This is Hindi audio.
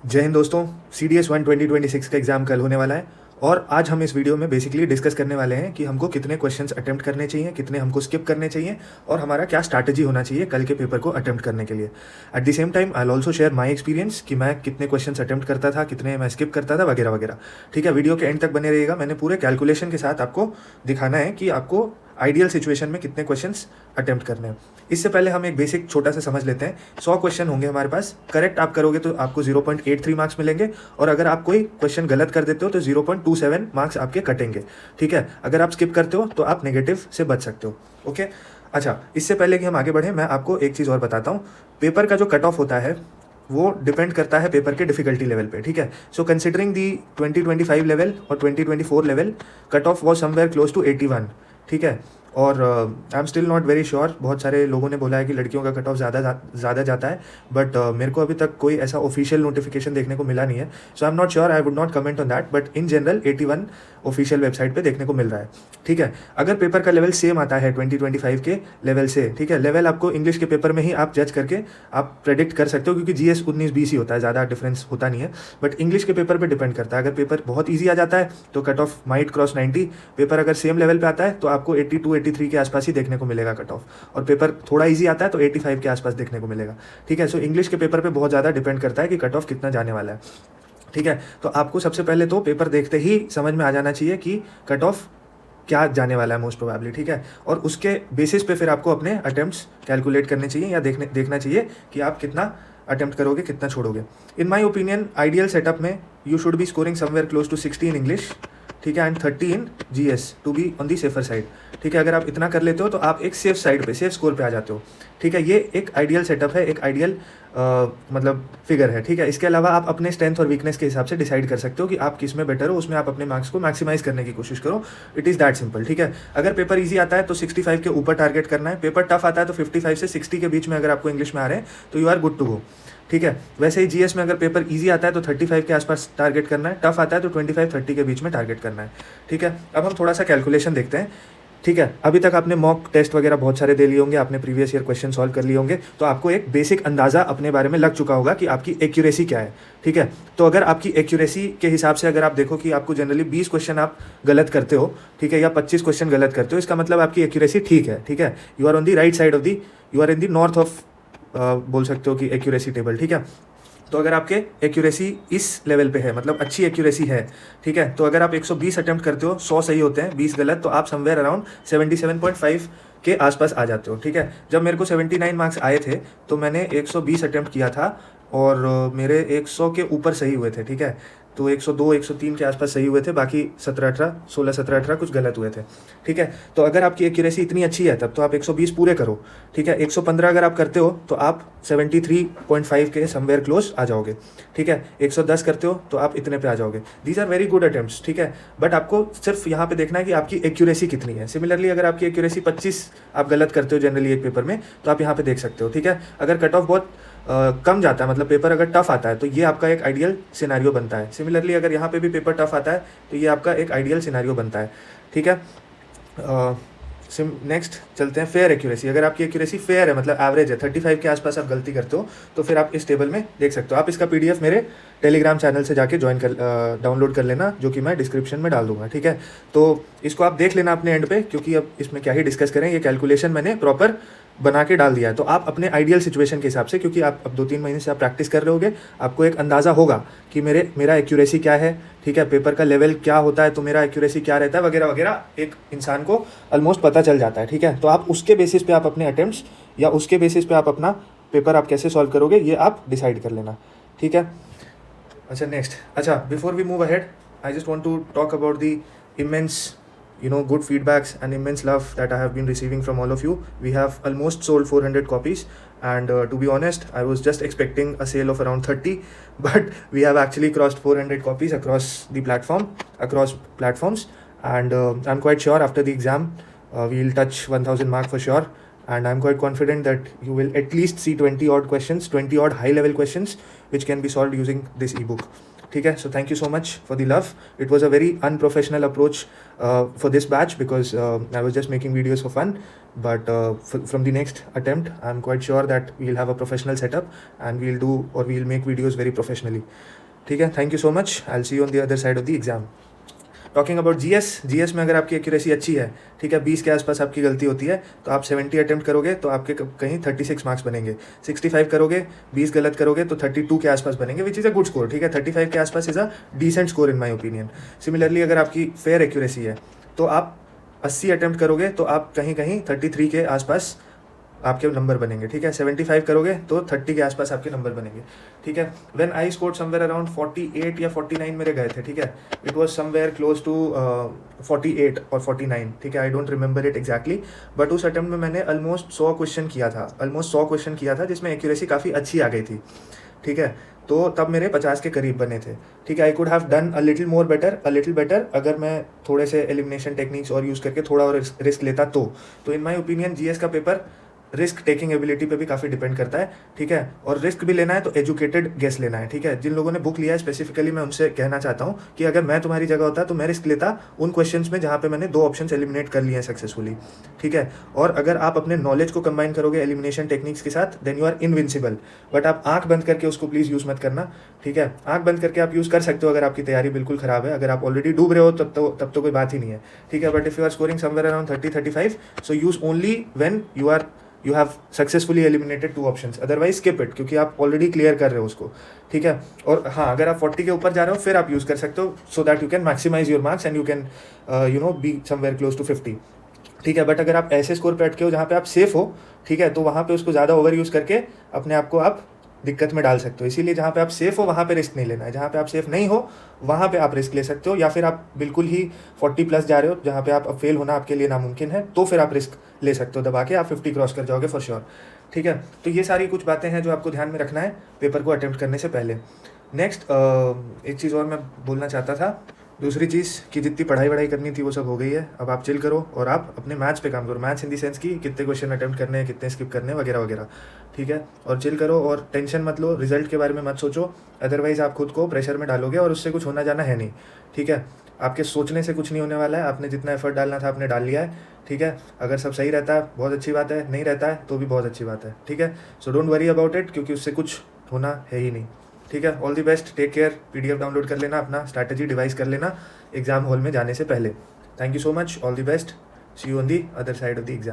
जय हिंद दोस्तों। CDS 1 2026 का एग्ज़ाम कल होने वाला है और आज हम इस वीडियो में बेसिकली डिस्कस करने वाले हैं कि हमको कितने क्वेश्चंस अटेम्प्ट करने चाहिए, कितने हमको स्किप करने चाहिए और हमारा क्या स्ट्रैटेजी होना चाहिए कल के पेपर को अटेम्प्ट करने के लिए। At the same time I also share my experience कि मैं कितने क्वेश्चंस अटेम्प्ट करता था, कितने मैं स्किप करता था, वगैरह वगैरह। ठीक है, वीडियो के एंड तक बने रहिएगा। मैंने पूरे कैलकुलेशन के साथ आपको दिखाना है कि आपको आइडियल सिचुएशन में कितने क्वेश्चंस अटेम्प्ट करने हैं। इससे पहले हम एक बेसिक छोटा सा समझ लेते हैं। 100 क्वेश्चन होंगे हमारे पास, करेक्ट आप करोगे तो आपको 0.83 मार्क्स मिलेंगे और अगर आप कोई क्वेश्चन गलत कर देते हो तो 0.27 मार्क्स आपके कटेंगे। ठीक है, अगर आप स्किप करते हो तो आप नेगेटिव से बच सकते हो। ओके, अच्छा, इससे पहले कि हम आगे बढ़ें मैं आपको एक चीज़ और बताता हूँ। पेपर का जो कट ऑफ होता है वो डिपेंड करता है पेपर के डिफिकल्टी लेवल पे। ठीक है, सो कंसिडरिंग दी 2025 लेवल और 2024 level, cut off was somewhere close to 81। ठीक है, और I am still not very sure. बहुत सारे लोगों ने बोला है कि लड़कियों का कट ऑफ ज़्यादा जाता है, बट मेरे को अभी तक कोई ऐसा ऑफिशियल नोटिफिकेशन देखने को मिला नहीं है। So I am not sure, I would not comment on that, but in general 81 official website पे देखने को मिल रहा है। ठीक है, अगर पेपर का लेवल सेम आता है 2025 के लेवल से, ठीक है, लेवल आपको इंग्लिश के पेपर में ही आप जज करके आप प्रेडिक्ट कर सकते हो, क्योंकि GS 19-20 ही होता है, ज़्यादा डिफरेंस होता नहीं है। बट इंग्लिश के पेपर पे डिपेंड करता है। अगर पेपर बहुत ईजी आ जाता है तो cut off might cross 90। Paper अगर सेम लेवल पे आता है तो आपको 82-83 के आसपास ही देखने को मिलेगा कट ऑफ, और पेपर थोड़ा ईजी आता है तो 85 के आसपास देखने को मिलेगा। ठीक है, सो इंग्लिश के पेपर पे बहुत ज़्यादा डिपेंड करता है कि कट ऑफ कितना जाने वाला है। ठीक है, तो आपको सबसे पहले तो पेपर देखते ही समझ में आ जाना चाहिए कि कट ऑफ क्या जाने वाला है मोस्ट प्रोबेबली। ठीक है, और उसके बेसिस पे फिर आपको अपने अटेम्प्ट्स कैलकुलेट करने चाहिए या देखना चाहिए कि आप कितना अटेम्प्ट करोगे, कितना छोड़ोगे। In my opinion ideal setup में you should be scoring somewhere close to 60 in English, ठीक है, and 30 in GS to be on the safer side. ठीक है, अगर आप इतना कर लेते हो तो आप एक सेफ साइड पे, सेफ स्कोर पे आ जाते हो। ठीक है, ये एक आइडियल सेटअप है, एक आइडियल मतलब फिगर है। ठीक है, इसके अलावा आप अपने स्ट्रेंथ और वीकनेस के हिसाब से डिसाइड कर सकते हो कि आप किस में बेटर हो, उसमें आप अपने मार्क्स को मैक्सिमाइज करने की कोशिश करो। It is that simple. ठीक है, अगर पेपर ईजी आता है तो 65 के ऊपर टारगेट करना है, पेपर टफ आता है तो 55 से 60 के बीच में अगर आपको इंग्लिश में आ रहे हैं तो you are good to go. ठीक है, वैसे ही GS में अगर पेपर इजी आता है तो 35 के आसपास टारगेट करना है, टफ आता है तो 25-30 के बीच में टारगेट करना है। ठीक है, अब हम थोड़ा सा कैलकुलेशन देखते हैं। ठीक है, अभी तक आपने मॉक टेस्ट वगैरह बहुत सारे दे लिए होंगे, आपने प्रीवियस ईयर क्वेश्चन सॉल्व कर लिए होंगे, तो आपको एक बेसिक अंदाज़ा अपने बारे में लग चुका होगा कि आपकी एक्यूरेसी क्या है। ठीक है, तो अगर आपकी एक्यूरेसी के हिसाब से अगर आप देखो कि आपको जनरली 20 क्वेश्चन आप गलत करते हो, ठीक है, या 25 क्वेश्चन गलत करते हो, इसका मतलब आपकी एक्यूरेसी ठीक है। ठीक है, you are on the right side of the, you are in the north of बोल सकते हो कि एक्यूरेसी टेबल। ठीक है, तो अगर आपके एक्यूरेसी इस लेवल पे है, मतलब अच्छी एक्यूरेसी है, ठीक है, तो अगर आप 120 अटेम्प्ट करते हो, 100 सही होते हैं, 20 गलत, तो आप समवेयर अराउंड 77.5 के आसपास आ जाते हो। ठीक है, जब मेरे को 79 मार्क्स आए थे तो मैंने 120 अटेम्प्ट किया था और मेरे 100 के ऊपर सही हुए थे। ठीक है, तो 102 103 के आसपास सही हुए थे, बाकी 16 17 18 कुछ गलत हुए थे। ठीक है, तो अगर आपकी एक्यूरेसी इतनी अच्छी है तब तो आप 120 पूरे करो। ठीक है, 115 अगर आप करते हो तो आप 73.5 के समवेयर क्लोज आ जाओगे। ठीक है, 110 करते हो तो आप इतने पे आ जाओगे। These are very good attempts. ठीक है, बट आपको सिर्फ यहाँ पे देखना है कि आपकी एक्यूरेसी कितनी है। सिमिलरली अगर आपकी एक्यूरेसी 25 आप गलत करते हो जनरली एक पेपर में, तो आप यहाँ पे देख सकते हो। ठीक है, अगर कट ऑफ बहुत कम जाता है, मतलब पेपर अगर टफ आता है, तो ये आपका एक आइडियल सिनेरियो बनता है। सिमिलरली अगर यहाँ पे भी पेपर टफ आता है तो ये आपका एक आइडियल सिनेरियो बनता है। ठीक है, नेक्स्ट चलते हैं फेयर एक्यूरेसी। अगर आपकी एक्यूरेसी फेयर है, मतलब एवरेज है, 35 के आसपास आप गलती करते हो, तो फिर आप इस टेबल में देख सकते हो। आप इसका PDF मेरे टेलीग्राम चैनल से जाके ज्वाइन कर डाउनलोड कर लेना, जो कि मैं डिस्क्रिप्शन में डाल दूंगा। ठीक है, तो इसको आप देख लेना अपने एंड पे, क्योंकि अब इसमें क्या ही डिस्कस करें, ये कैलकुलेशन मैंने प्रॉपर बना के डाल दिया है। तो आप अपने आइडियल सिचुएशन के हिसाब से, क्योंकि आप अब 2-3 महीने से आप प्रैक्टिस कर रहे होगे, आपको एक अंदाज़ा होगा कि मेरा एक्यूरेसी क्या है। ठीक है, पेपर का लेवल क्या होता है तो मेरा एक्यूरेसी क्या रहता है, वगैरह वगैरह एक इंसान को ऑलमोस्ट पता चल जाता है। ठीक है, तो आप उसके बेसिस पे आप अपने अटेम्प्ट्स या उसके बेसिस पे आप अपना पेपर आप कैसे सॉल्व करोगे ये आप डिसाइड कर लेना। ठीक है, अच्छा नेक्स्ट, अच्छा before we move ahead, I just want to talk about the immense good feedbacks and immense love that I have been receiving from all of you. We have almost sold 400 copies, and to be honest, I was just expecting a sale of around 30, but we have actually crossed 400 copies across platforms, and I'm quite sure after the exam we'll touch 1000 mark for sure. And I'm quite confident that you will at least see 20 odd questions, 20 odd high level questions, which can be solve using this E book. ठीक है, so thank you so much for the love. It was a very unprofessional approach for this batch because I was just making videos for fun, but from the next attempt I'm quite sure that we'll have a professional setup and we'll make videos very professionally. ठीक है, thank you so much. I'll see you on the other side of the exam. Talking about GS में अगर आपकी एक्यूरेसी अच्छी है, ठीक है, 20 के आसपास आपकी गलती होती है, तो आप 70 अटेम्प्ट करोगे तो आपके कहीं 36 मार्क्स बनेंगे. 65 करोगे, 20 गलत करोगे तो 32 के आसपास बनेंगे, which is a good score. ठीक है, 35 के आसपास is a decent score in my opinion. Similarly अगर आपकी फेयर एक्यूरेसी है तो आप 80 अटेम्प्ट करोगे तो आप कहीं 33 के आसपास आपके नंबर बनेंगे. ठीक है, 75 करोगे तो 30 के आसपास आपके नंबर बनेंगे. ठीक है, when I scored somewhere around 48 या 49 मेरे गए थे. ठीक है, it was somewhere close to 48 और 49. ठीक है, I don't remember it exactly, but उस अटेम्प्ट में मैंने ऑलमोस्ट 100 क्वेश्चन किया था जिसमें एक्यूरेसी काफ़ी अच्छी आ गई थी. ठीक है, तो तब मेरे 50 के करीब बने थे. ठीक है, I could have done a little better अगर मैं थोड़े से एलिमिनेशन टेक्निक्स और यूज़ करके थोड़ा और रिस्क लेता तो इन माई ओपिनियन जीएस का पेपर रिस्क टेकिंग एबिलिटी पे भी काफ़ी डिपेंड करता है. ठीक है, और रिस्क भी लेना है तो एजुकेटेड गेस लेना है. ठीक है, जिन लोगों ने बुक लिया है स्पेसिफिकली मैं उनसे कहना चाहता हूँ कि अगर मैं तुम्हारी जगह होता तो मैं रिस्क लेता उन क्वेश्चंस में जहाँ पे मैंने 2 ऑप्शंस एलिमिनेट कर लिए हैं सक्सेसफुली. ठीक है, और अगर आप अपने नॉलेज को कंबाइन करोगे एलिमिनेशन टेक्निक्स के साथ then you are invincible. But आप आंख बंद करके उसको प्लीज़ यूज़ मत करना. ठीक है, आंख बंद करके आप यूज़ कर सकते हो अगर आपकी तैयारी बिल्कुल ख़राब है. अगर आप ऑलरेडी डूब रहे हो तब तो कोई बात ही नहीं है. ठीक है, but if you are scoring somewhere around 30-35 so use only when you have successfully eliminated 2 options, otherwise skip it क्योंकि आप ऑलरेडी क्लियर कर रहे हो उसको. ठीक है, और हाँ अगर आप 40 के ऊपर जा रहे हो फिर आप यूज़ कर सकते हो so that you can maximise your marks and you can be somewhere close to 50. ठीक है, बट अगर आप ऐसे स्कोर पे अटके हो जहाँ पे आप सेफ हो, ठीक है, तो वहाँ पे उसको ज़्यादा ओवर यूज़ करके अपने आप को आप दिक्कत में डाल सकते हो. इसीलिए जहाँ पे आप सेफ हो वहाँ पे रिस्क नहीं लेना है, जहाँ पे आप सेफ नहीं हो वहाँ पे आप रिस्क ले सकते हो. या फिर आप बिल्कुल ही 40+ जा रहे हो जहाँ पे आप फेल होना आपके लिए नामुमकिन है तो फिर आप रिस्क ले सकते हो, दबा के आप 50 क्रॉस कर जाओगे फॉर श्योर. ठीक है, तो ये सारी कुछ बातें हैं जो आपको ध्यान में रखना है पेपर को अटेम्प्ट करने से पहले. नेक्स्ट एक चीज़ और मैं बोलना चाहता था. दूसरी चीज़ कि जितनी पढ़ाई करनी थी वो सब हो गई है. अब आप चिल करो और आप अपने मैथ्स पे काम करो. मैथ्स इन दी सेंस की कितने क्वेश्चन अटेम्प्ट करने हैं, कितने स्किप करने हैं वगैरह वगैरह. ठीक है, और चिल करो और टेंशन मत लो, रिजल्ट के बारे में मत सोचो, अदरवाइज़ आप खुद को प्रेशर में डालोगे और उससे कुछ होना जाना है नहीं. ठीक है, आपके सोचने से कुछ नहीं होने वाला है. आपने जितना एफर्ट डालना था आपने डाल लिया है. ठीक है, अगर सब सही रहता है बहुत अच्छी बात है, नहीं रहता है तो भी बहुत अच्छी बात है. ठीक है, so don't worry about it क्योंकि उससे कुछ होना है ही नहीं. ठीक है, all the best, take care. PDF download कर लेना, अपना स्ट्रैटेजी डिवाइस कर लेना एग्जाम हॉल में जाने से पहले. Thank you so much, all the best, see you on the other side of the exam.